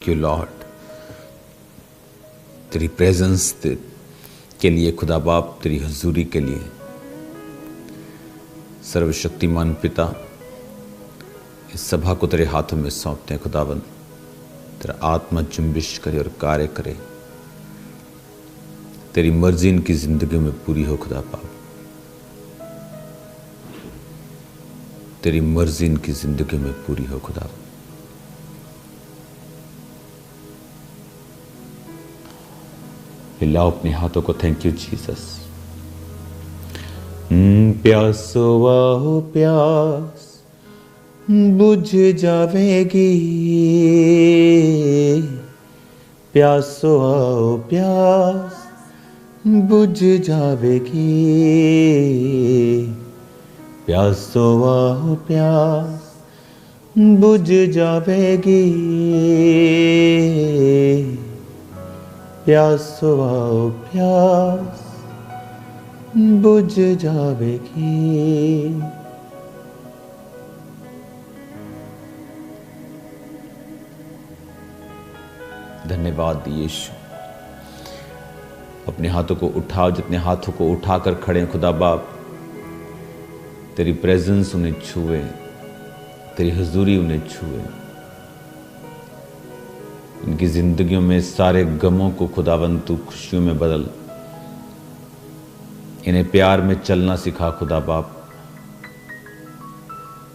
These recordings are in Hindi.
यू लॉर्ड, तेरी प्रेजेंस के लिए खुदा बाप, तेरी हजूरी के लिए सर्वशक्तिमान पिता, इस सभा को तेरे हाथों में सौंपते हैं खुदाबंद। तेरा आत्मा जुम्बिश करे और कार्य करे, तेरी मर्जी इनकी जिंदगी में पूरी हो खुदा बाप, तेरी मर्जी इनकी जिंदगी में पूरी हो खुदा। हिलाओ अपने हाथों को। Thank you Jesus. प्यासो आओ प्यास बुझ जावेगी, प्यासो आओ प्यास बुझ जावेगी, प्यासो आओ प्यास बुझ जावेगी, प्यासो आओ प्यास बुझ जावेगी। धन्यवाद यीशु। अपने हाथों को उठाओ, जितने हाथों को उठाकर खड़े हैं खुदा बाप, तेरी प्रेजेंस उन्हें छुए, तेरी हजूरी उन्हें छुए। इनकी जिंदगियों में सारे गमों को खुदावंद तू खुशियों में बदल, इन्हें प्यार में चलना सिखा खुदा बाप।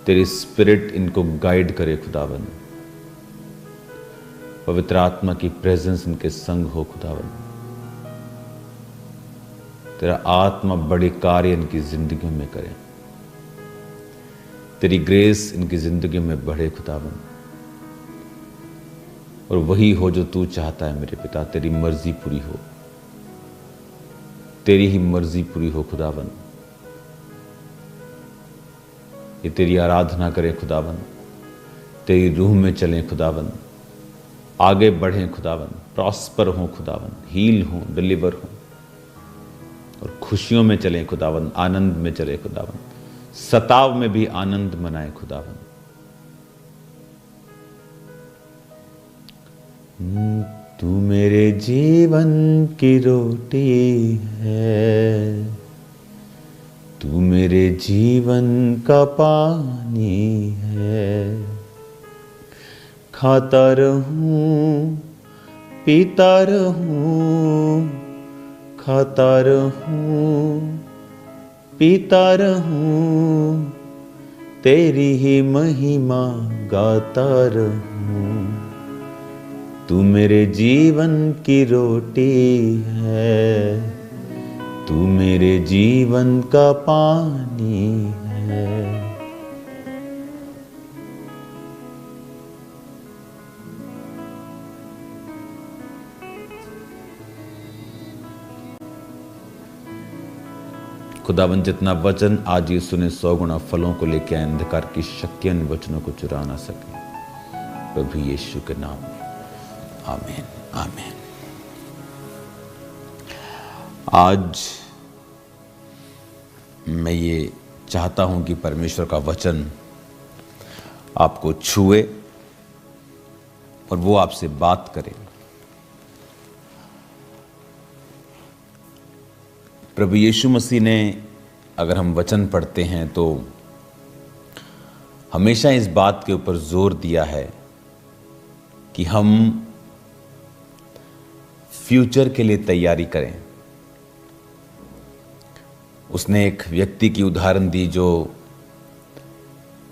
तेरी स्पिरिट इनको गाइड करे खुदावंद। पवित्र आत्मा की प्रेजेंस इनके संग हो खुदावंद। तेरा आत्मा बड़े कार्य इनकी जिंदगियों में करे, तेरी ग्रेस इनकी जिंदगी में बढ़े खुदावंद, और वही हो जो तू चाहता है मेरे पिता। तेरी मर्जी पूरी हो, तेरी ही मर्जी पूरी हो खुदावन। ये तेरी आराधना करें खुदावन, तेरी रूह में चलें खुदावन, आगे बढ़ें खुदावन, प्रॉस्पर हों खुदावन, हील हों, डिलीवर हों, और खुशियों में चलें खुदावन, आनंद में चले खुदावन, सताव में भी आनंद मनाएं खुदावन। तू मेरे जीवन की रोटी है, तू मेरे जीवन का पानी है। खाता रहूं, पीता रहूं, खाता रहूं, पीता रहूं, तेरी ही महिमा गाता रहूं। तू मेरे जीवन की रोटी है, तू मेरे जीवन का पानी है। खुदावन, जितना वचन आज ये सुने 100 गुना फलों को लेकर आए, अंधकार की शक्तियां इन वचनों को चुरा ना सके, प्रभु यीशु के नाम में आमीन, आमीन। आज मैं ये चाहता हूं कि परमेश्वर का वचन आपको छुए और वो आपसे बात करे। प्रभु यीशु मसीह ने, अगर हम वचन पढ़ते हैं तो हमेशा इस बात के ऊपर जोर दिया है कि हम फ्यूचर के लिए तैयारी करें। उसने एक व्यक्ति की उदाहरण दी जो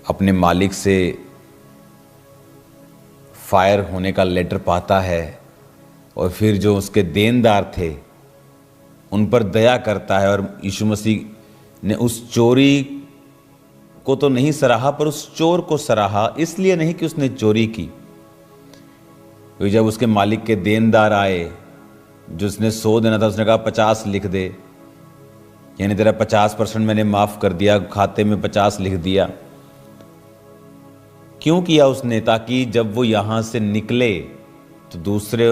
अपने मालिक से फायर होने का लेटर पाता है और फिर जो उसके देनदार थे उन पर दया करता है। और यीशु मसीह ने उस चोरी को तो नहीं सराहा, पर उस चोर को सराहा, इसलिए नहीं कि उसने चोरी की। तो जब उसके मालिक के देनदार आए, जो उसने 100 देना था, उसने कहा 50 लिख दे, यानी तेरा 50% मैंने माफ कर दिया, खाते में 50 लिख दिया। क्यों किया उसने? ताकि जब वो यहां से निकले तो दूसरे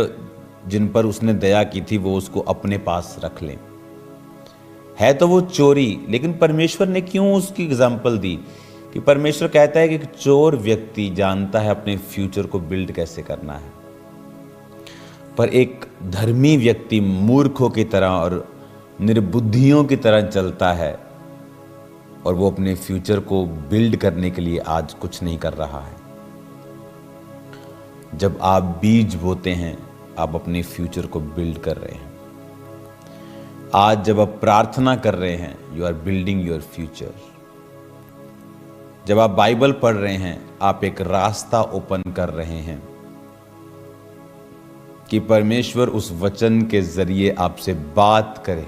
जिन पर उसने दया की थी वो उसको अपने पास रख लें। है तो वो चोरी, लेकिन परमेश्वर ने क्यों उसकी एग्जाम्पल दी? कि परमेश्वर कहता है कि एक चोर व्यक्ति जानता है अपने फ्यूचर को बिल्ड कैसे करना है। पर एक धर्मी व्यक्ति मूर्खों की तरह और निर्बुद्धियों की तरह चलता है और वो अपने फ्यूचर को बिल्ड करने के लिए आज कुछ नहीं कर रहा है। जब आप बीज बोते हैं, आप अपने फ्यूचर को बिल्ड कर रहे हैं। आज जब आप प्रार्थना कर रहे हैं, you are building your future. जब आप बाइबल पढ़ रहे हैं, आप एक रास्ता ओपन कर रहे हैं कि परमेश्वर उस वचन के जरिए आपसे बात करे,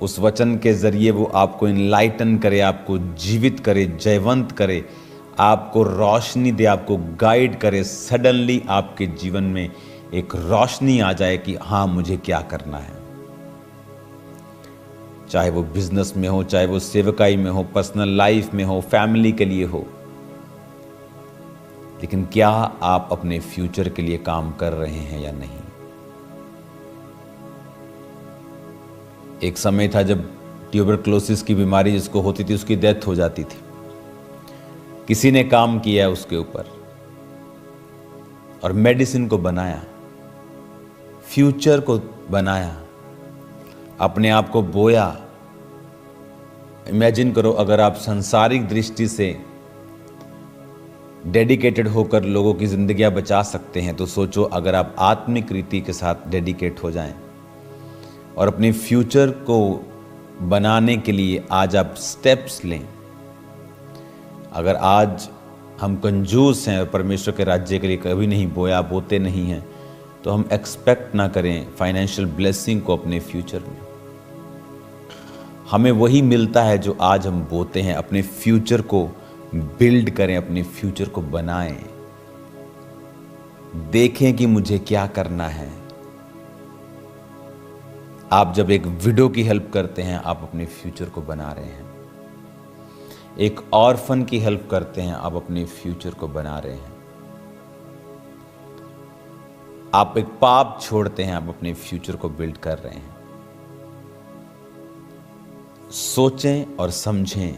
उस वचन के जरिए वो आपको इनलाइटन करे, आपको जीवित करे, जयवंत करे, आपको रोशनी दे, आपको गाइड करे। सडनली आपके जीवन में एक रोशनी आ जाए कि हाँ, मुझे क्या करना है। चाहे वो बिजनेस में हो, चाहे वो सेवकाई में हो, पर्सनल लाइफ में हो, फैमिली के लिए हो, लेकिन क्या आप अपने फ्यूचर के लिए काम कर रहे हैं या नहीं। एक समय था जब ट्यूबरक्लोसिस की बीमारी जिसको होती थी उसकी डेथ हो जाती थी। किसी ने काम किया उसके ऊपर और मेडिसिन को बनाया, फ्यूचर को बनाया, अपने आप को बोया। इमेजिन करो, अगर आप सांसारिक दृष्टि से डेडिकेटेड होकर लोगों की जिंदगियां बचा सकते हैं, तो सोचो अगर आप आत्मिक रीति के साथ डेडिकेट हो जाएं और अपने फ्यूचर को बनाने के लिए आज आप स्टेप्स लें। अगर आज हम कंजूस हैं और परमेश्वर के राज्य के लिए कभी नहीं बोया, बोते नहीं हैं, तो हम एक्सपेक्ट ना करें फाइनेंशियल ब्लेसिंग को अपने फ्यूचर में। हमें वही मिलता है जो आज हम बोते हैं। अपने फ्यूचर को बिल्ड करें, अपने फ्यूचर को बनाएं, देखें कि मुझे क्या करना है। आप जब एक विडो की हेल्प करते हैं, आप अपने फ्यूचर को बना रहे हैं। एक ऑर्फन की हेल्प करते हैं, आप अपने फ्यूचर को बना रहे हैं। आप एक पाप छोड़ते हैं, आप अपने फ्यूचर को बिल्ड कर रहे हैं। सोचें और समझें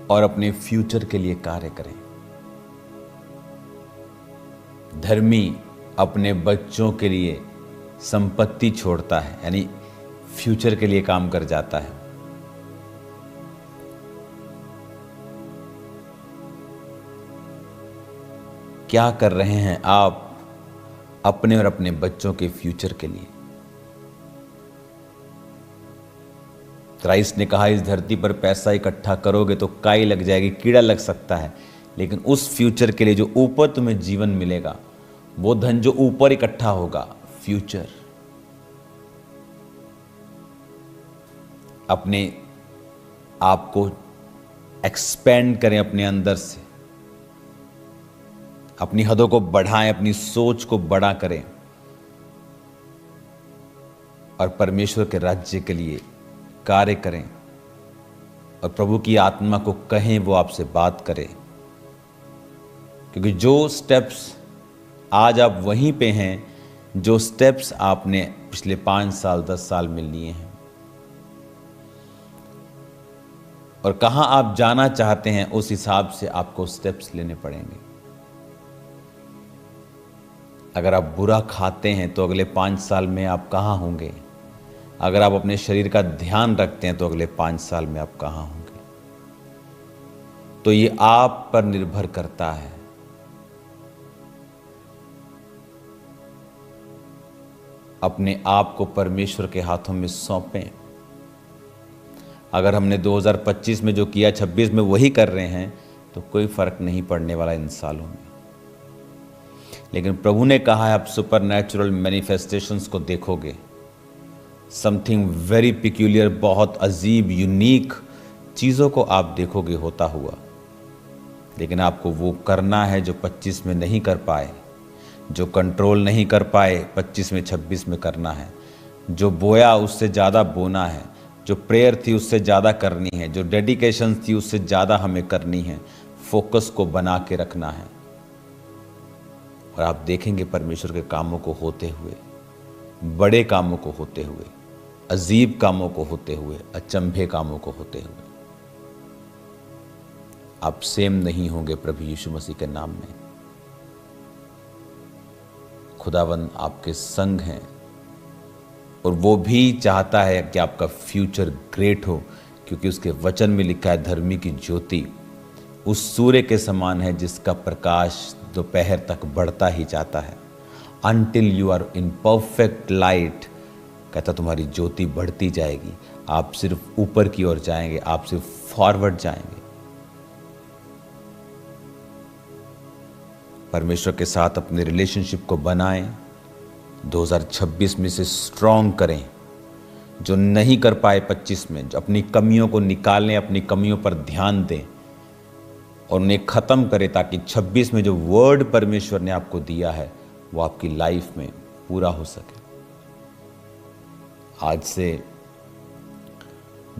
और अपने फ्यूचर के लिए कार्य करें। धर्मी अपने बच्चों के लिए संपत्ति छोड़ता है, यानी फ्यूचर के लिए काम कर जाता है। क्या कर रहे हैं आप अपने और अपने बच्चों के फ्यूचर के लिए? क्राइस्ट ने कहा, इस धरती पर पैसा इकट्ठा करोगे तो काई लग जाएगी, कीड़ा लग सकता है, लेकिन उस फ्यूचर के लिए जो ऊपर तुम्हें जीवन मिलेगा, वो धन जो ऊपर इकट्ठा होगा, फ्यूचर। अपने आप को एक्सपेंड करें, अपने अंदर से अपनी हदों को बढ़ाएं, अपनी सोच को बड़ा करें और परमेश्वर के राज्य के लिए कार्य करें। और प्रभु की आत्मा को कहें वो आपसे बात करे, क्योंकि जो स्टेप्स आज आप वहीं पे हैं, जो स्टेप्स आपने पिछले 5 साल 10 साल में लिए हैं, और कहां आप जाना चाहते हैं, उस हिसाब से आपको स्टेप्स लेने पड़ेंगे। अगर आप बुरा खाते हैं तो अगले 5 साल में आप कहां होंगे? अगर आप अपने शरीर का ध्यान रखते हैं तो अगले 5 साल में आप कहां होंगे? तो ये आप पर निर्भर करता है। अपने आप को परमेश्वर के हाथों में सौंपें। अगर हमने 2025 में जो किया 26 में वही कर रहे हैं तो कोई फर्क नहीं पड़ने वाला इन सालों में। लेकिन प्रभु ने कहा है, आप सुपरनैचुरल मैनिफेस्टेशंस को देखोगे, समथिंग वेरी पिक्यूलियर, बहुत अजीब यूनिक चीज़ों को आप देखोगे होता हुआ। लेकिन आपको वो करना है जो 25 में नहीं कर पाए, जो कंट्रोल नहीं कर पाए 25 में 26 में करना है। जो बोया उससे ज़्यादा बोना है, जो प्रेयर थी उससे ज़्यादा करनी है, जो डेडिकेशन थी उससे ज़्यादा हमें करनी है। फोकस को बना के रखना है और आप देखेंगे परमेश्वर के कामों को होते हुए, बड़े कामों को होते हुए, अजीब कामों को होते हुए, अचंभे कामों को होते हुए। आप सेम नहीं होंगे प्रभु यीशु मसीह के नाम में। खुदावन आपके संग हैं और वो भी चाहता है कि आपका फ्यूचर ग्रेट हो, क्योंकि उसके वचन में लिखा है धर्मी की ज्योति उस सूर्य के समान है जिसका प्रकाश दोपहर तक बढ़ता ही जाता है। Until you are in perfect light, कहता तुम्हारी ज्योति बढ़ती जाएगी, आप सिर्फ ऊपर की ओर जाएंगे, आप सिर्फ फॉरवर्ड जाएंगे। परमेश्वर के साथ अपने रिलेशनशिप को बनाएं, 2026 में से स्ट्रॉन्ग करें। जो नहीं कर पाए 25 में, जो अपनी कमियों को निकालें, अपनी कमियों पर ध्यान दें और उन्हें ख़त्म करें, ताकि 26 में जो वर्ड परमेश्वर ने आपको दिया है वो आपकी लाइफ में पूरा हो सके। आज से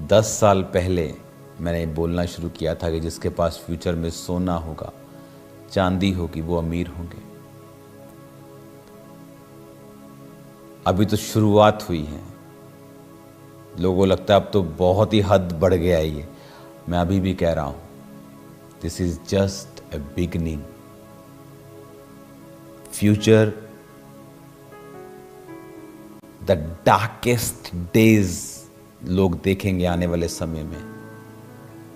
10 साल पहले मैंने बोलना शुरू किया था कि जिसके पास फ्यूचर में सोना होगा, चांदी होगी, वो अमीर होंगे। अभी तो शुरुआत हुई है, लोगों को लगता है अब तो बहुत ही हद बढ़ गया ये। मैं अभी भी कह रहा हूं, this is just a beginning. Future, the darkest days लोग देखेंगे आने वाले समय में।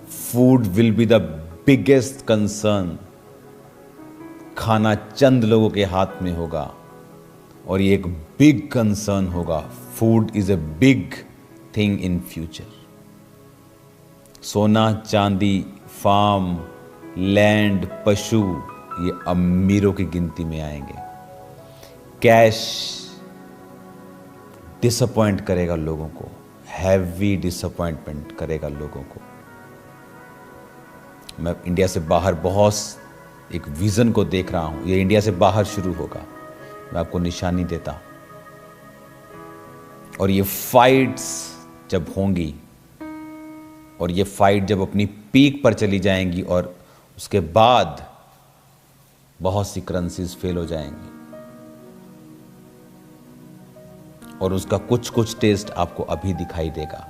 Food will be the biggest concern. खाना चंद लोगों के हाथ में होगा और ये एक बिग कंसर्न होगा। Food is a big thing in future. सोना, चांदी, फार्म, लैंड, पशु, ये अमीरों की गिनती में आएंगे। कैश डिसअपॉइंट करेगा लोगों को, हैवी डिसअपॉइंटमेंट करेगा लोगों को। मैं इंडिया से बाहर बहुत एक विजन को देख रहा हूं, ये इंडिया से बाहर शुरू होगा। मैं आपको निशानी देता हूं। और ये फाइट्स जब होंगी और ये फाइट जब अपनी पीक पर चली जाएंगी और उसके बाद बहुत सी करेंसीज फेल हो जाएंगी और उसका कुछ कुछ टेस्ट आपको अभी दिखाई देगा।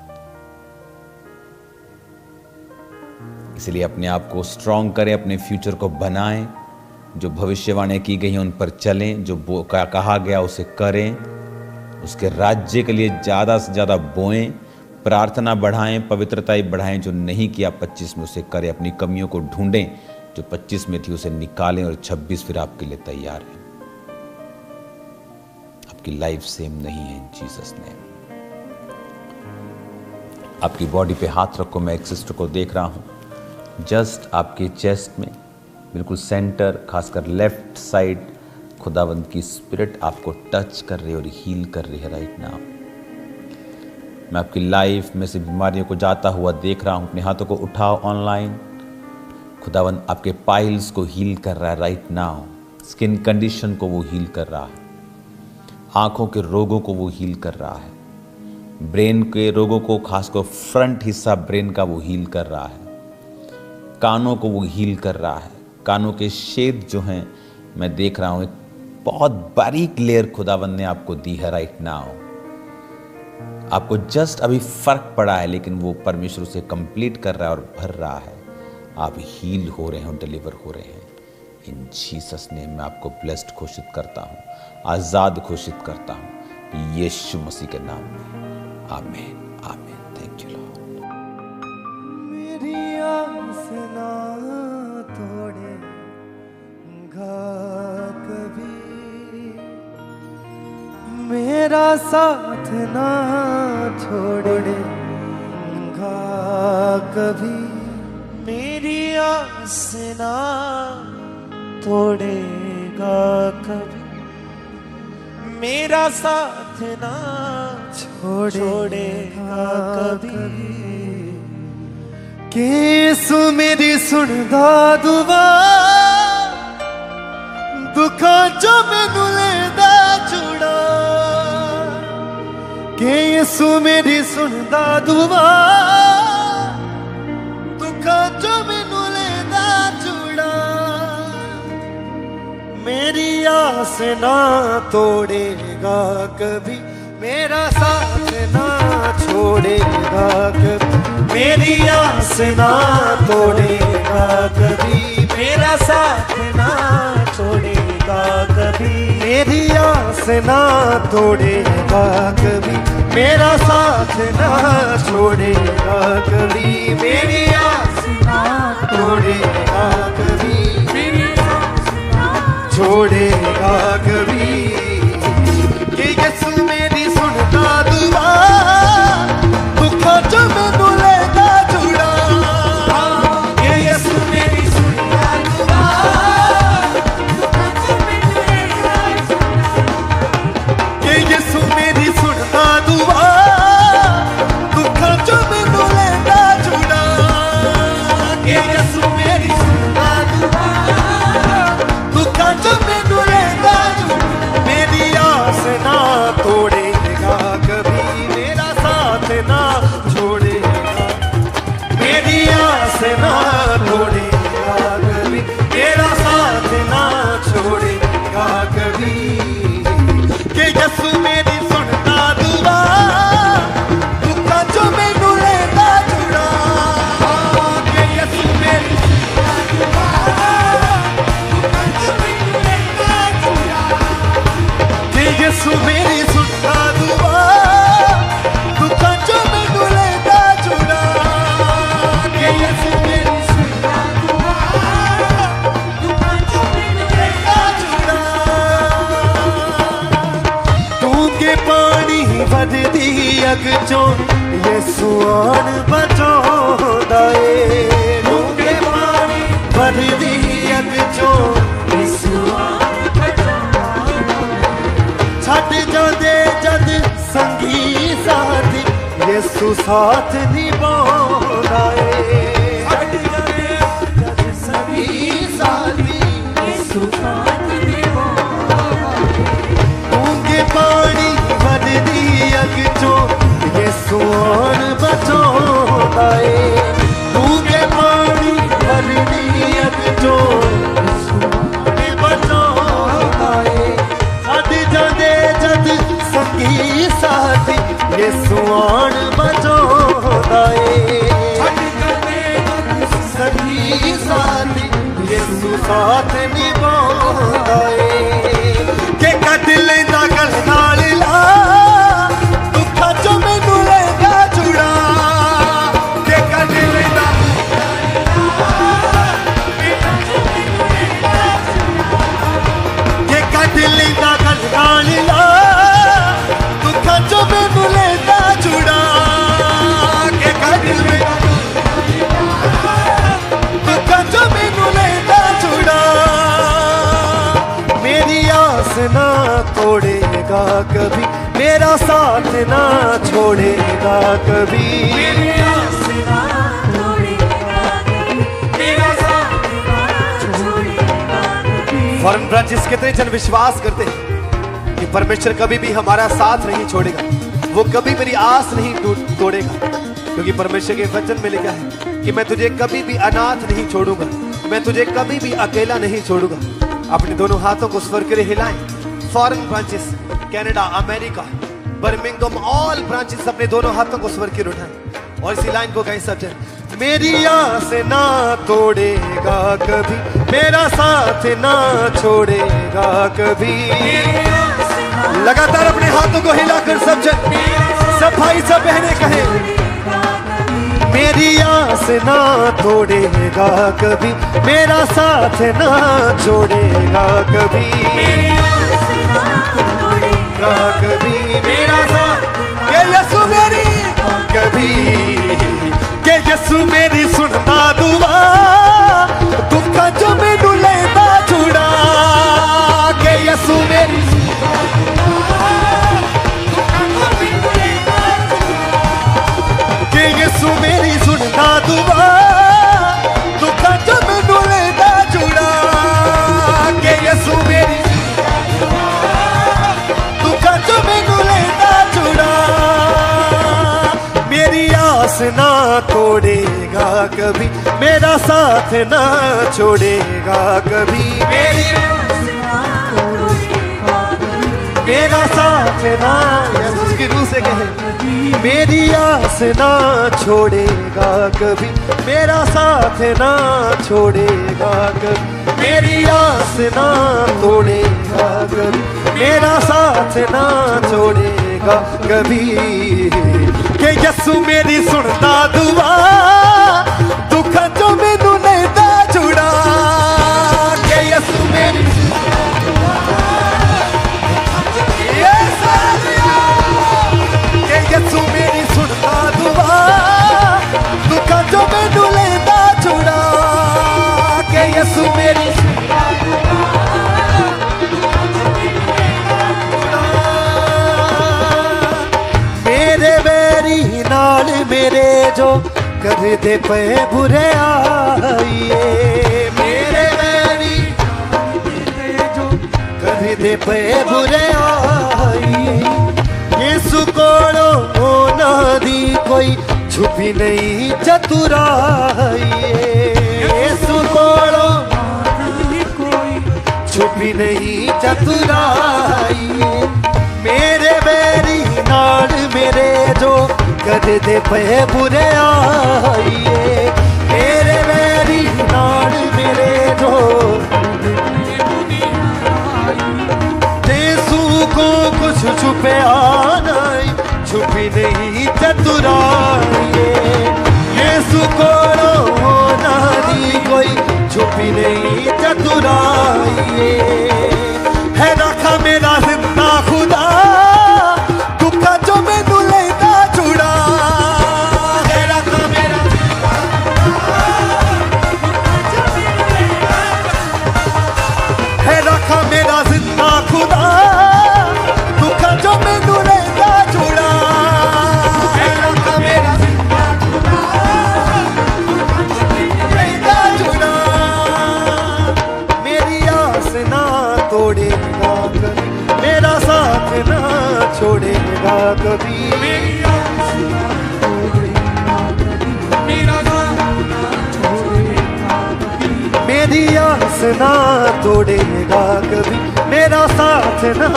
इसलिए अपने आप को स्ट्रांग करें, अपने फ्यूचर को बनाएं, जो भविष्यवाणी की गई हैं उन पर चलें, जो कहा गया उसे करें, उसके राज्य के लिए ज़्यादा से ज़्यादा बोएं, प्रार्थना बढ़ाएं, पवित्रता बढ़ाएं। जो नहीं किया 25 में उसे करें, अपनी कमियों को ढूंढें, जो 25 में थी उसे निकालें और 26 फिर आपके लिए तैयार है। आपकी लाइफ सेम नहीं है इन जीसस नेम। आपकी बॉडी पे हाथ रखो। मैं एक सिस्टर को देख रहा हूं, जस्ट आपके चेस्ट में बिल्कुल सेंटर, खासकर लेफ्ट साइड, खुदावंद की स्पिरिट आपको टच कर रही है और हील कर रही है राइट नाउ। मैं आपकी लाइफ में से बीमारियों को जाता हुआ देख रहा हूं। अपने हाथों को उठाओ ऑनलाइन। खुदावंद आपके पाइल्स को हील कर रहा है राइट नाउ। स्किन कंडीशन को वो हील कर रहा है। आंखों के रोगों को वो हील कर रहा है। ब्रेन के रोगों को, खासकर फ्रंट हिस्सा ब्रेन का, वो हील कर रहा है। कानों को वो हील कर रहा है। कानों के छेद जो हैं, मैं देख रहा हूं, एक बहुत बारीक लेयर खुदावंद ने आपको दी है राइट नाउ। आपको जस्ट अभी फर्क पड़ा है, लेकिन वो परमेश्वर उसे कंप्लीट कर रहा है और भर रहा है। आप हील हो रहे हैं और डिलीवर हो रहे हैं इन जीसस नेम। मैं आपको ब्लेस्ड घोषित करता हूं, आजाद घोषित करता हूं यीशु मसीह के नाम में। आमीन, आमीन। Thank you Lord. मेरी आस ना तोड़ेगा कभी, मेरा साथ ना छोड़ेगा कभी। मेरी आस ना तोड़ेगा कभी, मेरा साथ ना छोड़ेगा कभी। कि यीशु मेरी सुनदा दुआ, दुखा जो मैनू लेदा छुड़ा। कि यीशु मेरी सुनदा दुआ, दुखा जो मैनू लेदा छुड़ा। मेरी आस ना तोड़ेगा कभी, मेरा साथ ना छोड़ेगा कभी। मेरी आस ना तोड़ेगा कभी, मेरा साथ ना छोड़ेगा कभी। मेरी ना तोड़ेगा कभी, मेरा साथ ना छोड़ेगा कभी, मेरी आस ना तोड़ेगा कभी, मेरी आस ना छोड़ेगा कभी। कि यीशु मेरी सुनता दुआ, दुखों जो मैनू लेगा जुड़ा। कि यीशु मेरी सुनता दुआ, दुखों जो मैनू लेगा जुड़ा। कि यीशु मेरी सुनता दुआ, दुखों जो मैनू लेगा जुड़ा। कि यीशु मेरी सुनता दुआ, दुखों जो मैनू लेगा जुड़ा। मेरी आस ना तोड़ेगा कभी, मेरा साथ ना छोड़ेगा। मेरी आस ना तोड़ेगा कभी, मेरा साथ ना छोड़ेगा कभी। कि यीशु मेरी सुनता दुआ, दुखों जो मैनू लेगा जुड़ा। कि यीशु मेरी सुनता दुआ, दुखों जो मैनू लेगा जुड़ा। कि यीशु मेरी सुनता दुआ, दुखों जो मैनू लेगा जुड़ा। कि यीशु मेरी सुनता दुआ, दुखों जो मैनू लेगा जुड़ा। डूंगे पानी वधदी अग चों यीशु आन बचाउंदा ए। डूंगे पानी वधदी अग चों यीशु आन बचाउंदा ए। छट जांदे जद संगी साथी, यीशु साथ निभाउंदा ए। छट जांदे जद संगी साथी, यीशु साथ निभाउंदा ए। डूंगे पानी वधदी अग चों यीशु आन बचाउंदा ए। डूंगे पानी वधदी अग चों यीशु आन बचाउंदा ए। छट जांदे जद संगी साथी, यीशु आन बचाउंदा ए। छट जांदे जद संगी साथी, यीशु साथ निभाउंदा ए। कि कट लैंदा गल नाल ला, दुखां चों मैनू लेगा जुड़ा। कि कट लैंदा कि कट लैंदा गल नाल ला, दुखां चों मैनू लेगा जुड़ा। कि कट लैंदा दुखां चों मैनू लेगा जुड़ा। मेरी आस ना तोड़ेगा कभी, मेरा साथ ना छोड़ेगा कभी। मेरी आस ना तोड़ेगा कभी, मेरा साथ ना छोड़ेगा कभी। फॉरेन ब्रांचेस कितने जन विश्वास करते हैं कि परमेश्वर कभी भी हमारा साथ नहीं छोड़ेगा, वो कभी मेरी आस नहीं तोड़ेगा। क्योंकि परमेश्वर के वचन में लिखा है कि मैं तुझे कभी भी अनाथ नहीं छोड़ूंगा, मैं तुझे कभी भी अकेला नहीं छोड़ूंगा। अपने दोनों हाथों को स्वर के लिए हिलाएं। Foreign branches, Canada, America, Birmingham, all branches अपने दोनों हाथों को स्वर के लिए उठाएं और इसी लाइन को गाएं सब जन। मेरी आस ना तोड़ेगा कभी, मेरा साथ ना छोड़ेगा कभी। लगातार अपने हाथों को हिलाकर सब जन, सब भाई सब बहनें कहें। मेरी आस ना तोड़ेगा कभी, मेरा साथ ना छोड़ेगा कभी। कभी मेरा साथ, के यीशु मेरी कभी, के यीशु मेरी सुनता दुआ, दुखा जो मैनू लेंदा जुड़ा। के यीशु मेरी के यीशु मेरी सुनता दुआ, दुखा जो मैनू लेंदा जुड़ा। के यीशु मेरी दुखा जो मैनू लेंदा जुड़ा। मेरी आस ना तोड़ेगा कभी, मेरा साथ ना छोड़ेगा कभी। मेरी आस ना तोड़ेगा कभी, मेरा साथ ना, यीशु की रूह से कहे, मेरी आस ना छोड़ेगा कभी, मेरा साथ ना छोड़ेगा कभी। मेरी आस ना तोड़ेगा कभी, मेरा साथ ना छोड़ेगा कभी। के यसू मेरी सुनता दुआ, दुख जो मैनू लेता छुड़ा। के यसू मेरी के यसू मेरी सुनता दुआ, दुख जो मैनू लेता छुड़ा। के यसू मेरी मेरे बैरी नाल मेरे जो करदे पे बुरे आइए। मेरे बैरी जो करदे पे बुरे आइए। यीशु कोलो होना दी कोई छुपी नहीं चतुराई। यीशु कोलो कोई छुपी नहीं चतुराई। मेरे बैरी नाल मेरे जो करदे पे बुरे आइए। मेरे बैरी नाल मेरे जो यीशु को कुछ छुपे नहीं, छुपी नहीं चतुराई। यीशु को ना दी कोई छुपी नहीं चतुराई। है रखा मेरा जिंदा खुदा, दुख जो मैनू लेता छुड़ा। है रखा मेरा है रखा मेरा जिंदा खुदा, दुख जो मैनू लेता छुड़ा। है रखा मेरा जिंदा खुदा, लेता छुड़ा। मेरी आस ना तोड़ेगा कभी, मेरा साथ ना छोड़ेगा कभी। मेरी आस ना तोड़ेगा कभी, मेरा साथ ना छोड़ेगा कभी। मेरी आस ना तोड़ेगा कभी, मेरा साथ ना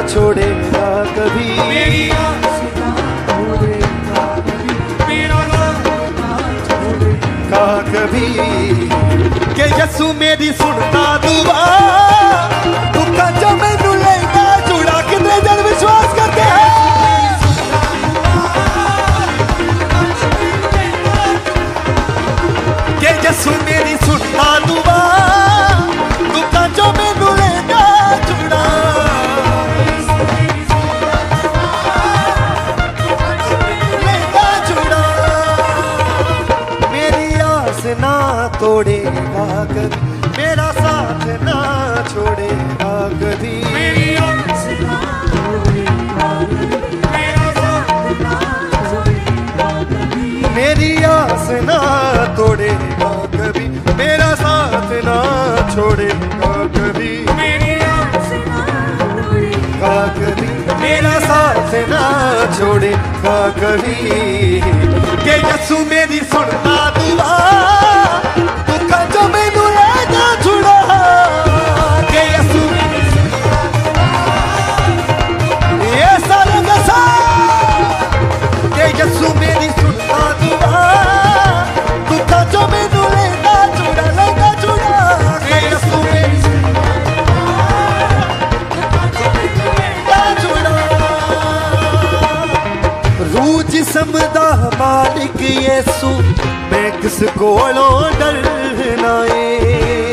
छोड़ेगा कभी। मेरी आस ना तोड़ेगा कभी, मेरा साथ ना छोड़ेगा कभी। के यसू मेरी सुनता दुआ, दुख जो मैनू लेता छुड़ा। कितने जन विश्वास करते हैं? के यसू मेरी सुनता दुआ, दुख जो मैनू लेता छुड़ा। लेता छुड़ा। मेरी आस ना तोड़ेगा कभी, मेरा साथ ना छोड़ेगा कभी। मेरी आस ना तोड़ेगा कभी, मेरा साथ ना छोड़ेगा कभी। मेरी आस ना तोड़ेगा कभी, मेरा साथ ना छोड़ेगा कभी। मेरी आस ना तोड़ेगा कभी, मेरा साथ ना छोड़ेगा कभी। के यसू मेरी सुनता दुआ, दुख जो मैनू लेता छुड़ा। के यसू ये सारे दसा, के यसू मेरी सुनता दुआ, दुख जो मैनू लेता छुड़ा। लेता छुड़ा। के यसू मेरी लेता छुड़ा। रूह जिस्म दा मालिक यीशु, मैं किस कोलों डरना है।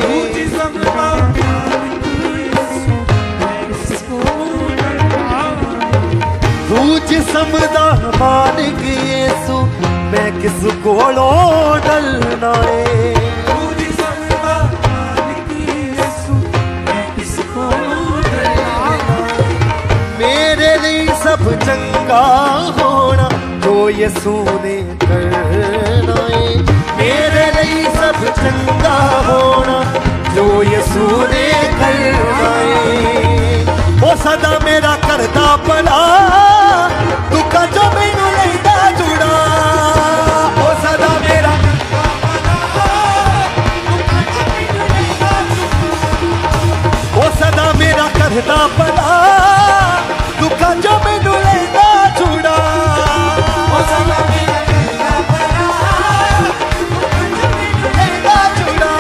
रूह जिस्म दा मालिक यीशु, मैं किस कोलों डरना है। रूह जिस्म दा मालिक यीशु, मैं किस कोलों डरना है। रूह जिस्म दा मालिक यीशु, मैं किस कोलों डरना है। मेरे लिए सब चंगा होना जो यीशु ने करना है। मेरे लिए सब चंगा होना जो यीशु ने करना है। वो सदा मेरा करता भला, दुख जो मैनू लेता छुड़ा। वो सदा मेरा वो सदा मेरा करता भला, दुख जो मैनू लेता छुड़ा। वो सदा मेरा करता भला, लेता छुड़ा।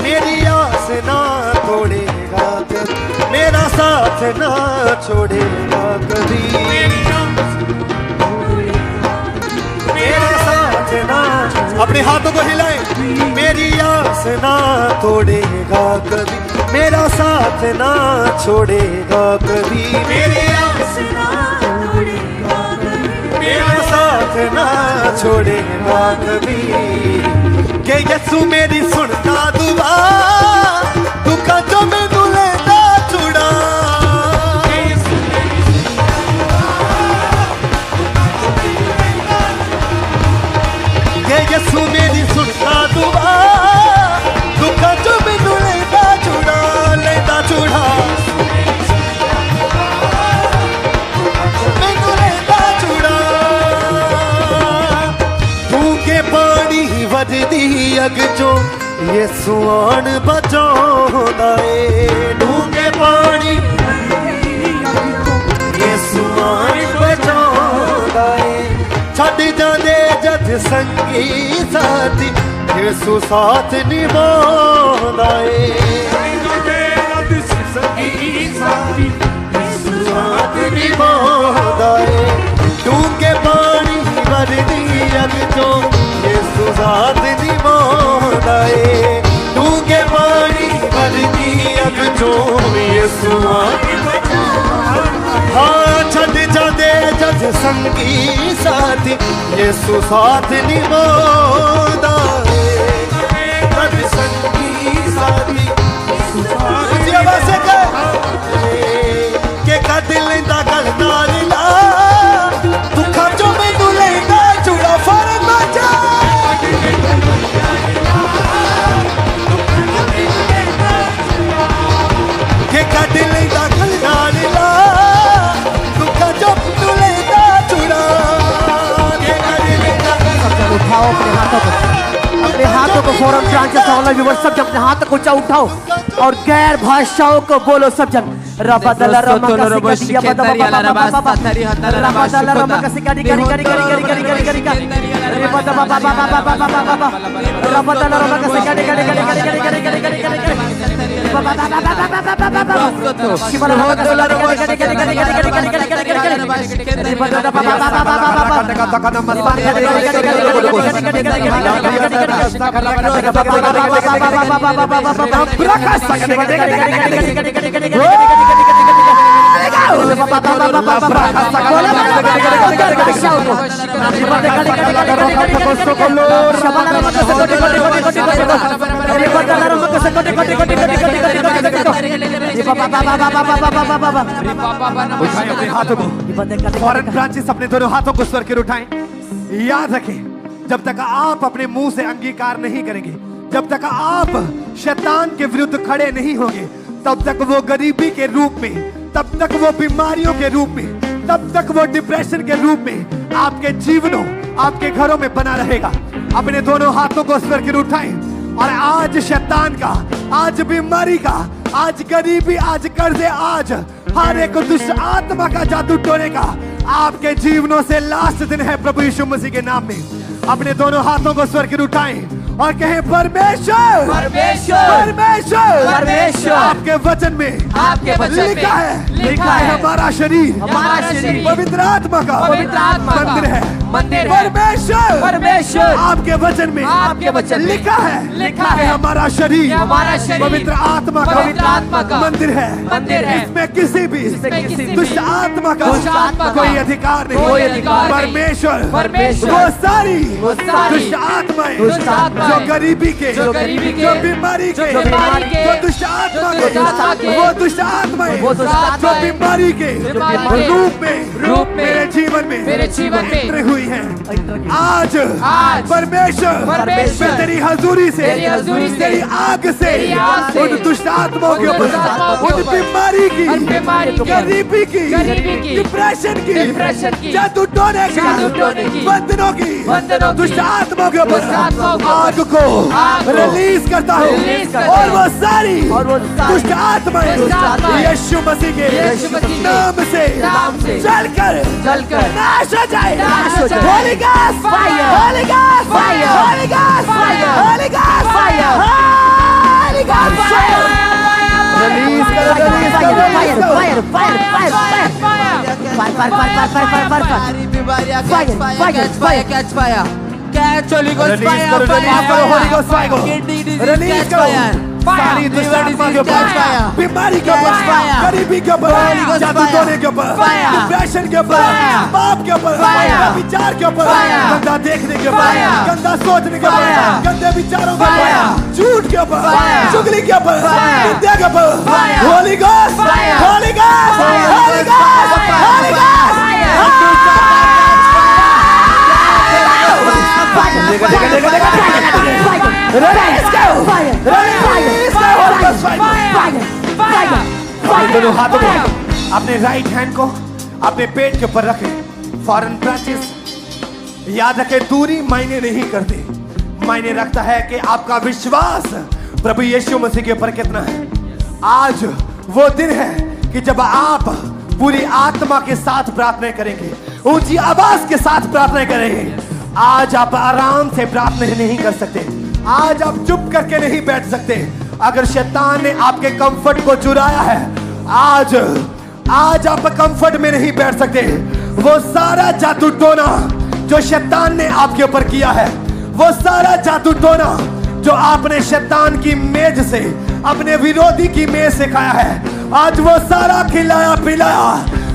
मेरी आस ना तो छोड़ेगा कभी, मेरा साथ ना छोड़ेगा कभी, मेरा साथ ना। अपने हाथों को हिलाए। मेरी आस ना तोड़ेगा कभी, मेरा साथ ना छोड़ेगा कभी, मेरी आस ना तोड़ेगा कभी, मेरा साथ ना छोड़ेगा कभी। के यसु मेरी सुनता दुआ, दुखा जो मैनू लेता छुड़ा, के यसु मेरी सुनता दुआ, दुखा जो मैनू लेता छुड़ा, लेता छुड़ा, मैनू लेता छुड़ा। तू के पानी वजदी अग चो यसु आन बचाउंदा ए, डूंगे पानी यसु आन बचाउंदा ए। छड्ड जांदे जद संगी साथी यसु साथ निभाउंदा ए, साथ निभाउंदा ए। डूंगे पानी वरदी अग चो यसु साथ निभाउंदा ए, डूंगे पानी वरदी अग चो यसु हाँ छड्ड जांदे जद संगी साथी यसु साथ निभाउंदा ए, जद संगी साथी जी आवाज़ से कह के कद लेंदा गल नाल ला, दुखा चो मैनू लेंदा छुड़ा, फर्क बचा के कद लेंदा गल नाल ला, दुखा चो मैनू लेंदा छुड़ा, के कद लेंदा। उठाओ अपने हाथों को फौरन फ्रांसिस ऑनलाइन व्यूअर्स सब जन अपने हाथ को ऊंचा उठाओ और गैर भाषाओं को बोलो सब जन। रबदला रमा का सिकड़ी बदबा रबदला रमा का सिकड़ी करी करी करी करी करी करी करी करी रबदबा बाबा बाबा बाबा बाबा रबदला रमा का सिकड़ी करी करी करी करी करी करी करी करी करी बाबा बाबा बाबा बाबा बाबा शिवल हो डोला करी करी करी करी करी करी करी करी करी करी रबदला बाबा बाबा बाबा बाबा टका नंबर करी करी करी करी करी करी फौरन फ्रांसिस अपने दोनों हाथों को स्वर के उठाएं। याद रखें, जब तक आप अपने मुंह से अंगीकार नहीं करेंगे, जब तक आप शैतान के विरुद्ध खड़े नहीं होंगे, तब तक वो गरीबी के रूप में, तब तक वो बीमारियों के रूप में, तब तक वो डिप्रेशन के रूप में आपके जीवनों, आपके घरों में बना रहेगा। अपने दोनों हाथों को स्वर के उठाएं और आज शैतान का, आज बीमारी का, आज गरीबी, आज कर्जे, आज हर एक दुष्ट आत्मा का जादू टोने का आपके जीवनों से लास्ट दिन है प्रभु यीशु मसीह के नाम में। अपने दोनों हाथों को स्वर के उठाएं और कहें परमेश्वर परमेश्वर परमेश्वर परमेश्वर आपके वचन में लिखा है हमारा शरीर पवित्र आत्मा का मंदिर है। परमेश्वर आपके वचन में लिखा है हमारा शरीर पवित्र आत्मा का मंदिर है। इसमें किसी भी दुष्ट आत्मा का कोई अधिकार नहीं। परमेश्वर वो सारी दुष्ट आत्माएं जो गरीबी के, जो बीमारी के, जो दुष्ट आत्मा के, वो दुष्ट आत्माएं जो बीमारी के रूप में मेरे जीवन में एंट्री हुई है। आज परमेश्वर मैं तेरी हजूरी से, तेरी आग से उन दुष्ट आत्माओं के ऊपर, उन बीमारी की, गरीबी की, डिप्रेशन की, जादू टोने की, बंधनों की, दुष्ट आत्माओं के ऊपर आग को रिलीज करता हूँ और वो सारी दुष्ट आत्माएं यीशु मसीह के नाम से जलकर नाश हो जाए। Holy Ghost fire, Holy Ghost fire, Holy Ghost fire, Holy Ghost fire, Holy Ghost fire, Catch Holy Ghost fire, Holy Ghost fire, release करो सारी दुष्ट आत्मा के ऊपर, बीमारी के ऊपर, गरीबी के ऊपर, जादू टोने के ऊपर, डिप्रेशन के ऊपर, पाप के ऊपर, विचार के ऊपर, गंदा देखने के ऊपर, गंदा सोचने के ऊपर, गंदे विचारों के ऊपर, झूठ के ऊपर, चुगली के ऊपर, विद्या के ऊपर, Holi God, Holi God, Holi God, Holi God, दोनों हाथों को अपने राइट हैंड को अपने पेट के ऊपर रखें। फॉरेन प्रैक्टिस याद रखें, दूरी मायने नहीं करती, मायने रखता है कि आपका विश्वास प्रभु यीशु मसीह के ऊपर कितना है। आज वो दिन है कि जब आप पूरी आत्मा के साथ प्रार्थना करेंगे, ऊंची आवाज के साथ प्रार्थना करेंगे। आज आप आराम से प्रार्थना नहीं कर सकते, आज आप चुप करके नहीं बैठ सकते। अगर शैतान ने आपके कंफर्ट को चुराया है, आज आप कंफर्ट में नहीं बैठ सकते। वो सारा जादू टोना जो शैतान ने आपके ऊपर किया है, वो सारा जादू टोना जो आपने शैतान की मेज से, अपने विरोधी की मेज से खाया है, आज वो सारा खिलाया पिलाया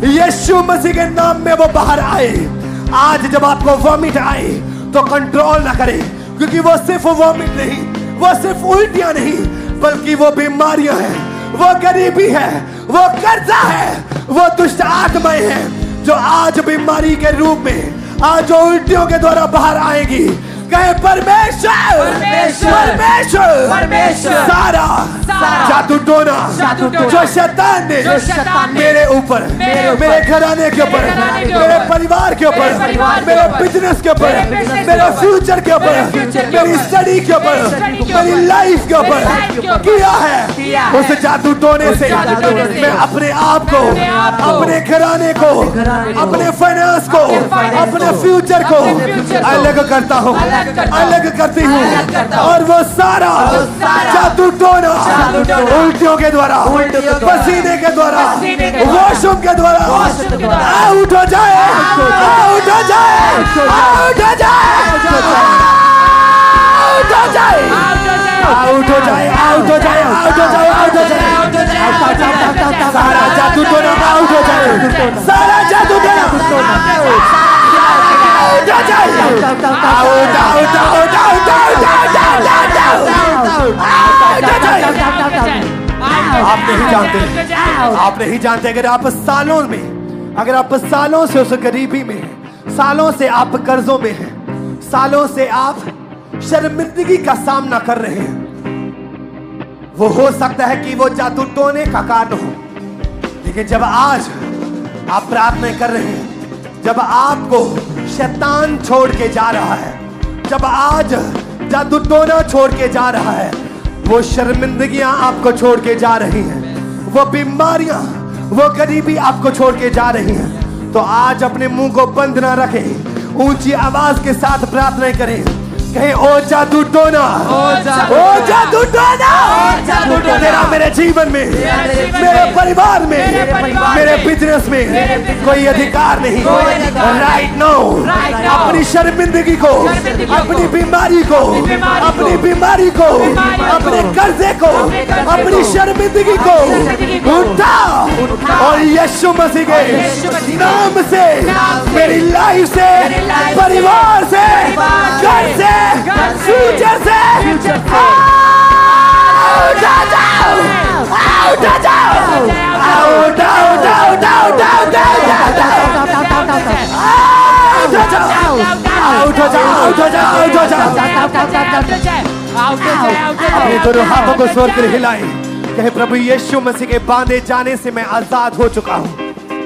यीशु मसीह के नाम में वो बाहर आए। आज जब आपको वॉमिट आए तो कंट्रोल ना करें, क्योंकि वो सिर्फ वॉमिट नहीं, वो सिर्फ उल्टियां नहीं, बल्कि वो बीमारियां हैं, वो गरीबी है, वो कर्जा है, वो दुष्ट आत्माएं हैं जो आज बीमारी के रूप में, आज जो उल्टियों के द्वारा बाहर आएगी। कहे परमेश्वर, परमेश्वर, परमेश्वर, सारा जादू टोना जो शैतान ने मेरे ऊपर, मेरे घराने के ऊपर, मेरे परिवार के ऊपर, मेरे बिजनेस के ऊपर, मेरे फ्यूचर के ऊपर, मेरी स्टडी के ऊपर, मेरी लाइफ के ऊपर किया है, उस जादू टोने से मैं अपने आप को, अपने घराने को, अपने फाइनेंस को, अपने फ्यूचर को अलग करता हूँ, अलग करती हूँ। और वो सारा जादू टोना उल्टियों के द्वारा, पसीने के द्वारा, वॉशरूम के द्वारा आउट हो जाए, आउट हो जाए, आउट हो जाए, आउट हो जाए, आउट हो जाए, आउट हो जाए, आउट हो जाए, आउट हो जाए, सारा जादू टोना आउट हो जाए, सारा जादू टोना आप नहीं जानते, आप नहीं जानते। अगर आप सालों में, अगर आप सालों से उस गरीबी में हैं, सालों से आप कर्जों में हैं, सालों से आप शर्मिंदगी का सामना कर रहे हैं, वो हो सकता है कि वो जादू टोने का कारण हो। लेकिन जब आज आप प्रार्थना कर रहे हैं, जब आपको शैतान छोड़ के जा रहा है, जब आज जादू टोना छोड़ के जा रहा है, वो शर्मिंदगियां आपको छोड़ के जा रही हैं, वो बीमारियां, वो गरीबी आपको छोड़ के जा रही हैं, तो आज अपने मुंह को बंद ना रखें, ऊंची आवाज के साथ प्रार्थना करें। कहें ओ जादू टोना, ओ जादू टोना, तेरा मेरे जीवन में, मेरे परिवार में, मेरे बिजनेस में कोई अधिकार नहीं। राइट नाउ अपनी शर्मिंदगी को, अपनी बीमारी को, अपनी बीमारी को, अपने कर्जे को, अपनी शर्मिंदगी को उठा और यीशु मसीह के नाम से मेरी लाइफ से, परिवार से, घर से, फ्यूचर से आउट हो जाओ, आउट हो जाओ, out, out, out, out, out, out हो जाओ, आउट हो जाओ, आउट हो जाओ। अपने दोनों हाथों को स्वर कर हिलाएं, कहे प्रभु यीशु मसीह के बांधे जाने से मैं आजाद हो चुका हूँ,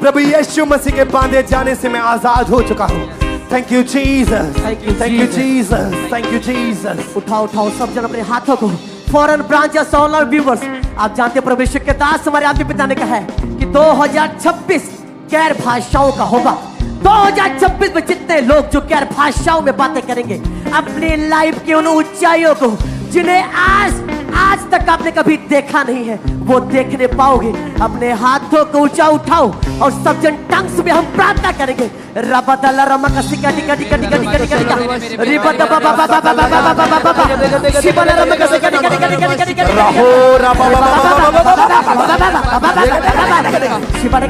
प्रभु यीशु मसीह के बांधे जाने से मैं आजाद हो चुका हूँ। Thank you Jesus, thank you Jesus, thank you Jesus। उठाओ उठाओ सब जन अपने हाथों को। फॉरेन ब्रांच या सोलर व्यूवर्स, आप जानते हैं परमेश्वर के दास हमारे आदमी पिता ने कहा है कि 2026 गैर भाषाओं का होगा। 2026 में जितने लोग जो गैर भाषाओं में बातें करेंगे, अपनी लाइफ की उन ऊंचाइयों को जिन्हें आज आज तक आपने कभी देखा नहीं है, वो देखने पाओगे। अपने हाथों को ऊंचा उठाओ और सब जन टंग्स में हम प्रार्थना करेंगे। रबदला रमका सिका टिका टिका टिका टिका टिका टिका रिबद बाबा बाबा बाबा बाबा बाबा शिबला रमका सिका टिका टिका टिका टिका टिका रहो रबा शिबला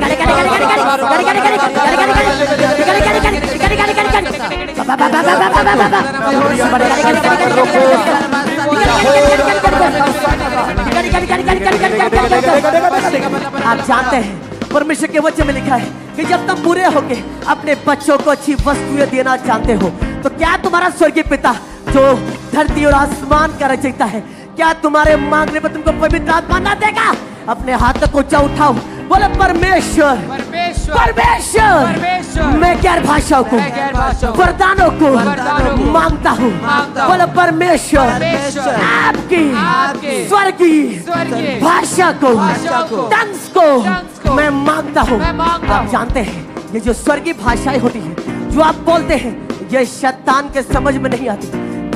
गाड़ी गाड़ी गाड़ी गाड़ी गाड़ी गाड़ी गाड़ी आप जानते हैं परमेश्वर के वचन में लिखा है कि जब तुम पूरे होके अपने बच्चों को अच्छी वस्तुएं देना जानते हो, तो क्या तुम्हारा स्वर्गीय पिता जो धरती और आसमान का रचयिता है, क्या तुम्हारे मांगने पर तुमको पवित्र आत्मा ना देगा? अपने हाथ को ऊंचा उठाओ, बोले परमेश्वर परमेश्वर मैं गैर भाषाओं को वरदानों को मांगता हूँ। बोले परमेश्वर आपकी स्वर्गीय भाषा को टंग्स को मैं मांगता हूँ। आप जानते हैं ये जो स्वर्गीय भाषाएं होती है जो आप बोलते हैं, ये शैतान के समझ में नहीं आती।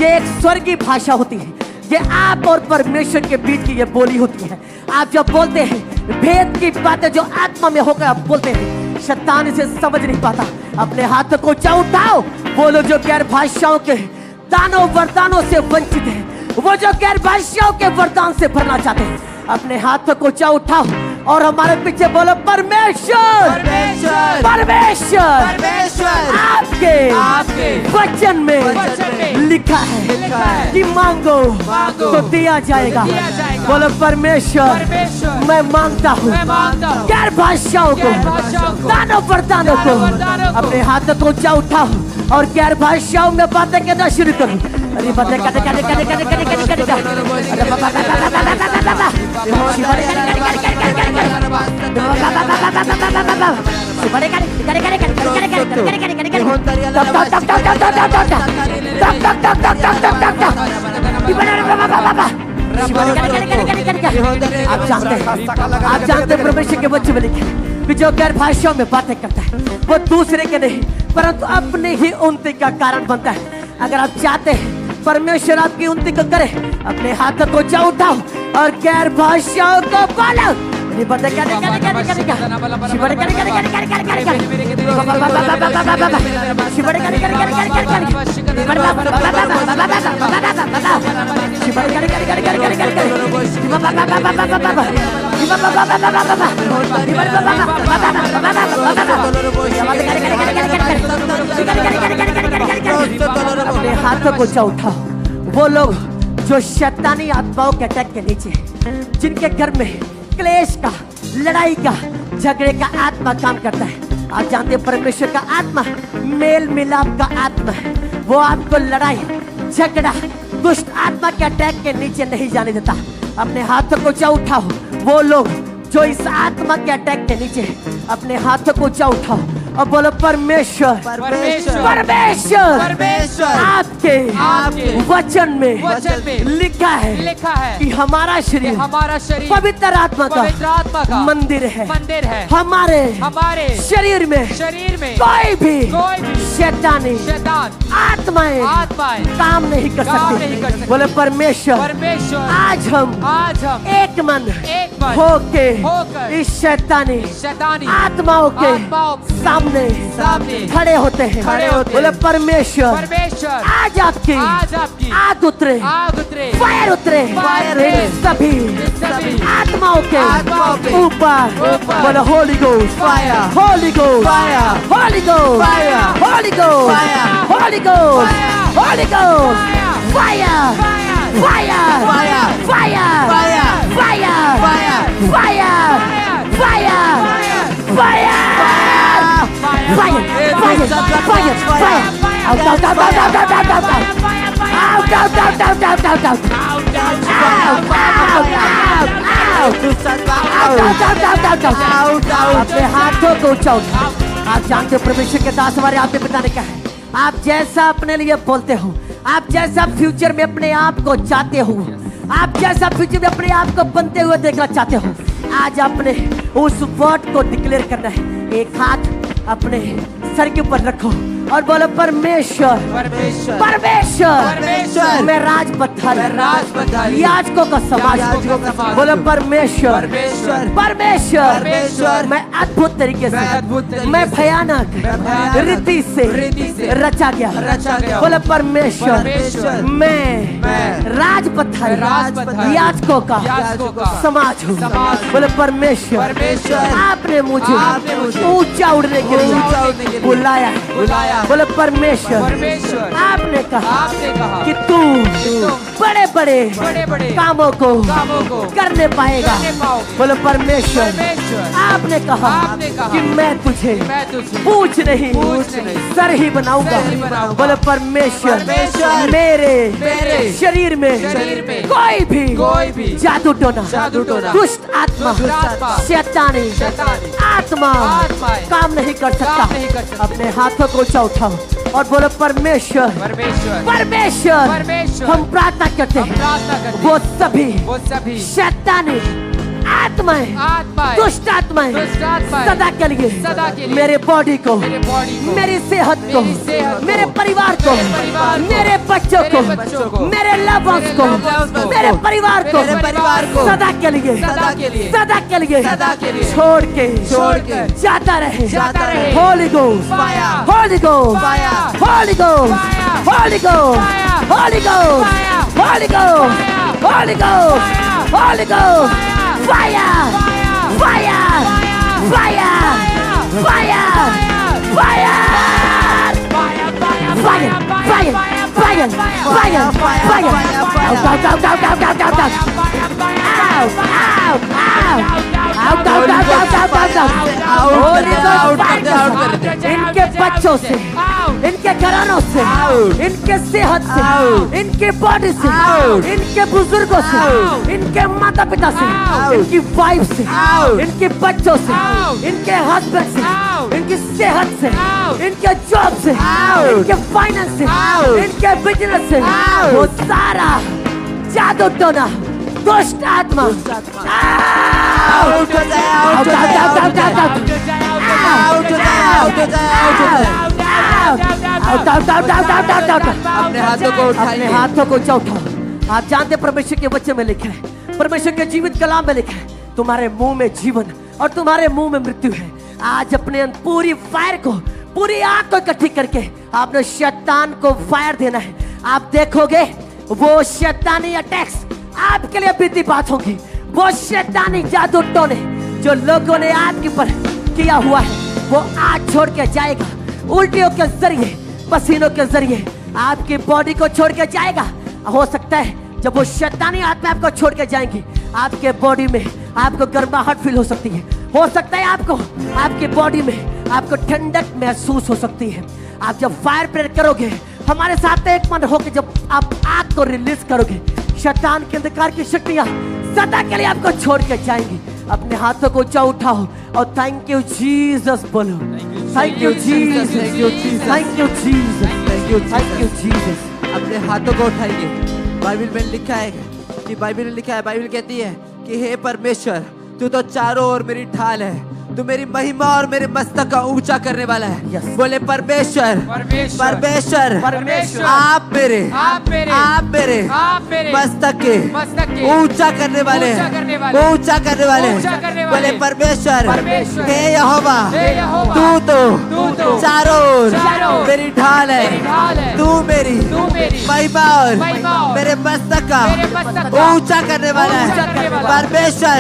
ये एक स्वर्गीय भाषा होती है, ये आप और परमेश्वर के बीच की ये बोली होती है। आप जब बोलते हैं भेद की बातें जो आत्मा में होकर आप बोलते हैं, शैतान इसे समझ नहीं पाता। अपने हाथ को ऊंचा उठाओ, बोलो जो गैर भाषाओं के दानों वरदानों से वंचित है, वो जो गैर भाषाओं के वरदान से भरना चाहते हैं, अपने हाथ को ऊंचा उठाओ और हमारे पीछे बोलो परमेश्वर परमेश्वर आपके वचन में लिखा है कि मांगो तो दिया जाएगा। बोलो परमेश्वर मैं मांगता हूँ गैर भाषाओं को दानों वरदानों को। अपने हाथ को ऊंचा उठाओ और गैर भाषाओं में बातें करना शुरू करो। अरे बातें करने आप जानते हैं परमेश्वर के बच्चे में लिखे कि जो गैर भाषाओं में बातें करता है वो दूसरे के नहीं परंतु अपने ही उन्नति का कारण बनता है। अगर आप चाहते हैं परमेश्वर आपकी उन्नति को करे, अपने हाथ को ऊंचा उठाओ और गैर भाषाओं को बोलो। अपने हाथों को ऊंचा उठाओ। वो लोग जो शैतानी आत्माओं के अटैक के नीचे हैं, जिनके घर में क्लेश का, लड़ाई का, झगड़े का आत्मा काम करता है। आप जानते हैं परमेश्वर का आत्मा मेल मिलाप का आत्मा है। वो आपको लड़ाई, झगड़ा, दुष्ट आत्मा के अटैक के नीचे नहीं जाने देता। अपने हाथों को ऊंचा उठाओ। वो लोग जो इस आत्मा के अटैक के नीचे है, अपने हाथों को ऊंचा उठाओ और बोलो परमेश्वर आपके वचन में लिखा है कि हमारा शरीर पवित्र आत्मा का मंदिर है। हमारे शरीर में कोई भी शैतानी आत्माएं काम नहीं कर सकती। बोले परमेश्वर आज हम एक मन होके इस शैतानी आत्माओं के सामने खड़े होते हैं। बोले परमेश्वर आज आपकी आग उतरे, फायर उतरे सभी आत्माओं के ऊपर। बोले Holi ghost, Holi ghost, Holi ghost, Holi ghost, Holi ghost, Holi ghost, fire, fire, fire, fire, fire, fire, fire. अपने हाथों को ऊंचा उठाओ। आप जानते हो परमेश्वर के दास हमारे आप पिता ने कहा है, आप जैसा अपने लिए बोलते हो, आप जैसा फ्यूचर में अपने आप को चाहते हो, आप जैसा फ्यूचर में अपने आप को बनते हुए देखना चाहते हो, आज आपने उस वर्ड को डिक्लेयर करना है। एक हाथ अपने सर के ऊपर रखो और बोलो परमेश्वर परमेश्वर परमेश्वर परमेश्वर मैं राज पत्थर याजकों का समाज बोलो परमेश्वर परमेश्वर परमेश्वर परमेश्वर मैं अद्भुत तरीके मैं अद्भुत से तरीके मैं से भयानक रीति से रचा गया बोलो परमेश्वर परमेश्वर मैं राज पत्थर याजकों का समाज हूँ बोलो परमेश्वर परमेश्वर आपने मुझे ऊंचा उड़ने के लिए बुलाया बोलो परमेश्वर परमेश्वर आपने कहा आपने कहा कि तू बड़े बड़े कामों को करने पाएगा करने पाओगे। बोलो परमेश्वर परमेश्वर आपने कहा कि मैं तुझे पूछ नहीं सर ही बनाऊंगा सर ही बनाऊंगा। बोलो परमेश्वर परमेश्वर मेरे शरीर में कोई भी जादू टोना दुष्ट आत्मा शैतानी आत्मा काम नहीं कर सकता अपने हाथों को ऊंचा उठाओ और बोलो परमेश्वर परमेश्वर हम प्रार्थना करते हैं वो सभी शैतानी आत्माएं दुष्ट आत्माएं सदा के लिए मेरे बॉडी को मेरी सेहत को मेरे परिवार को मेरे बच्चों को मेरे लव वंस को मेरे परिवार को सदा के लिए छोड़ के जाता रहे Holi ghost Holi ghost Holi ghost Holi ghost Holi ghost Holi ghost Holi ghost Holi ghost fire fire fire fire fire इनके बच्चों से इनके घरानों से इनके सेहत से इनके बॉडी से इनके बुजुर्गों से इनके माता पिता से इनकी वाइफ से इनके बच्चों से इनके हस्बैंड से इनकी सेहत से इनके जॉब से इनके फाइनेंस से इनके बिजनेस से वो सारा जादू टोना दुष्ट आत्मा अपने हाथों को ऊंचा उठाओ। आप जानते परमेश्वर के वचन में लिखा है परमेश्वर के जीवित कलाम में लिखा है तुम्हारे मुंह में जीवन और तुम्हारे मुंह में मृत्यु है। आज अपने पूरी फायर को पूरी आग को इकट्ठी करके आपने शैतान को फायर देना है। आप देखोगे वो शैतानी अटैक्स आपके लिए बीती बात होगी। वो शैतानी जादू टोने जो लोगों ने आपके ऊपर किया हुआ है वो आज छोड़ के जाएगा। उल्टियों के जरिए पसीनों के जरिए आपकी बॉडी को छोड़ के जाएगा। हो सकता है जब वो शैतानी आत्मा आपको छोड़ के जाएंगी आपके बॉडी में आपको गर्माहट फील हो सकती है। हो सकता है आपको आपकी बॉडी में आपको ठंडक महसूस हो सकती है। आप जब फायर प्रेयर करोगे हमारे साथ एक मन होकर जब आप आग को रिलीज करोगे शैतान के अंधकार की शक्तियां सदा के लिए आपको छोड़ के जाएंगी। अपने हाथों को ऊंचा उठाओ और थैंक यू जीसस बोलो। Thank you Jesus thank you Jesus thank you Jesus thank you Jesus. अपने हाथों को उठाइए। बाइबल में लिखा है कि बाइबल कहती है कि हे परमेश्वर तू तो चारों ओर मेरी ढाल है। तू मेरी महिमा और मेरे मस्तक का ऊंचा करने वाला है। Yes. बोले परमेश्वर परमेश्वर आप मेरे मस्तक के ऊंचा करने वाले ऊंचा करने वाले बोले परमेश्वर हे यहोवा तू तो चारों ओर मेरी ढाल है। तू मेरी महिमा और मेरे मस्तक का ऊंचा करने वाला है। परमेश्वर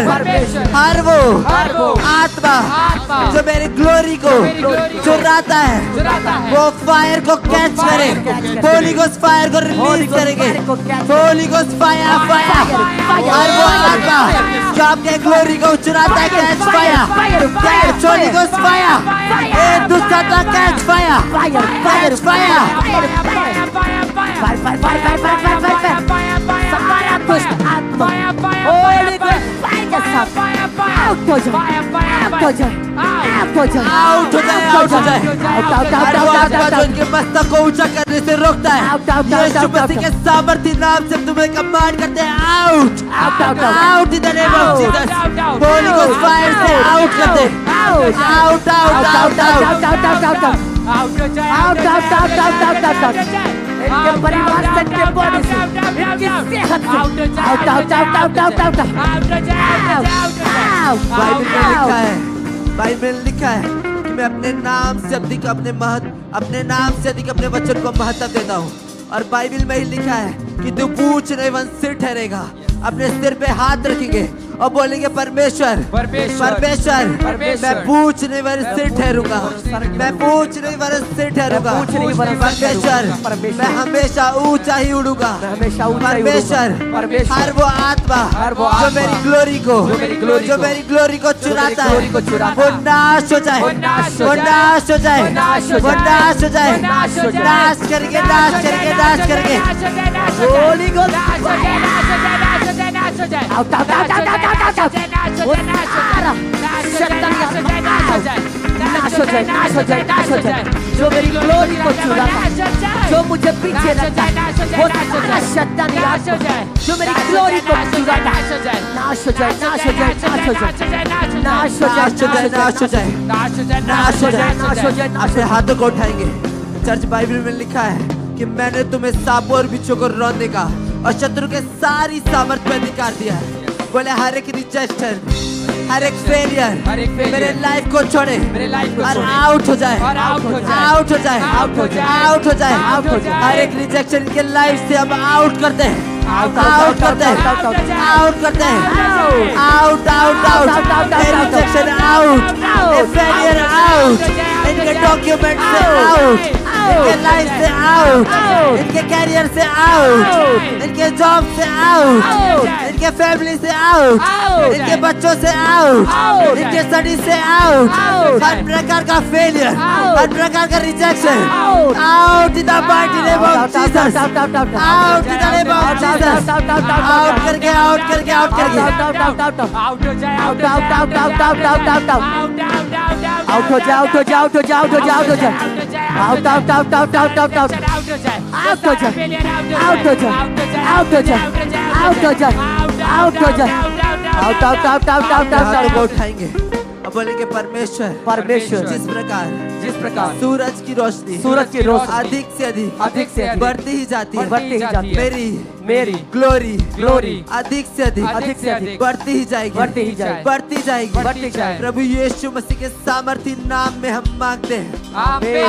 हर वो आत्मा जो मेरी ग्लोरी को चुराता है वो फायर को कैच करे। होली गोस्ट फायर को रिलीज करेंगे। होली गोस्ट फायर हर वो आत्मा जो आपके ग्लोरी को चुराता है catch fire catch holy ghost fire ए दुष्ट आत्मा कैच फायर कैच सारा दुष्ट आत्मा होली गोस्ट फायर के साथ आउट हो जाए आउट हो जाए आउट हो जाए आउट हो जाए हर वो आत्मा जो इनके मस्तक को ऊंचा करने से रोकता है यीशु मसीह के सामर्थी नाम से तुम्हें कमांड करते हैं out out in the name of Jesus. Holi ghost fire से आउट करते out out out out out out हो जाए, आउट इनके परिवार से, इनके बॉडी से, इनकी सेहत से, आउट बाइबल में लिखा है कि मैं अपने नाम से अधिक अपने वचन को महत्व देता हूँ। और बाइबल में ही लिखा है कि तू पूछ नहीं वन सिर ठहरेगा। अपने सिर पे हाथ रखेंगे और बोलेंगे परमेश्वर परमेश्वर मैं पूछ नहीं वर सिर ठहरूंगा, मैं पूछ नहीं वर सिर ठहरूंगा। परमेश्वर मैं हमेशा ऊंचा ही उड़ूंगा। परमेश्वर हर वो आत्मा जो मेरी ग्लोरी को चुराता है वो नाश हो जाए, वो नाश हो जाए, वो नाश हो जाए, नाश करके होली जो मेरी ग्लोरी को चुराता, जो मुझे पीछे रखता है, वो सारा शैतानी आत्मा जो मेरी ग्लोरी को चुराता, नाश हो जाए, नाश हो जाए, नाश हो जाए, नाश हो जाए, नाश हो जाए, नाश हो जाए, नाश हो जाए, नाश हो जाए। अपने हाथों को उठाएंगे। चर्च बाइबल में लिखा है कि मैंने तुम्हें सांपों और बिच्छों को रौंदने का और शत्रु के सारी सामर्थ पे अधिकार दिया है। बोले हर एक रिजेक्शन, हर एक फेलियर मेरे लाइफ को छोड़े और आउट हो जाए, आउट हो जाए, आउट हो जाए, आउट हो जाए। हर एक रिजेक्शन के लाइफ से हम आउट करते हैं, आउट करते हैं, आउट करते हैं, out out out, rejection out, failure out, इनके डॉक्यूमेंट से आउट, इनके लाइफ से आउट, इनके कैरियर से आउट, इनके जॉब से आउट, इनके फैमिली से आउट, इनके बच्चों से आउट, इनके स्टडी से आउट। हर प्रकार का फेलियर, हर प्रकार का rejection out in the mighty name of Jesus, out in the name of Jesus, out करके आउट करके आउट करके आउट हो जाए, out out out out out out out out हो जाए, आउट हो जाए, आउट हो जाए, आउट हो जाए, आउट हो जाए, out out out out out out out out हो जाए, आउट हो जाए, आउट हो जाए, आउट हो जाए, आउट हो जाए, आउट हो जाए, out out out out out out उठाएंगे और बोलेंगे परमेश्वर परमेश्वर जिस प्रकार सूरज की रोशनी अधिक से अधिक बढ़ती ही जाती है, मेरी ग्लोरी अधिक से अधिक बढ़ती ही जाएगी। प्रभु यीशु मसीह के सामर्थी नाम में हम मांगते हैं, आमीन।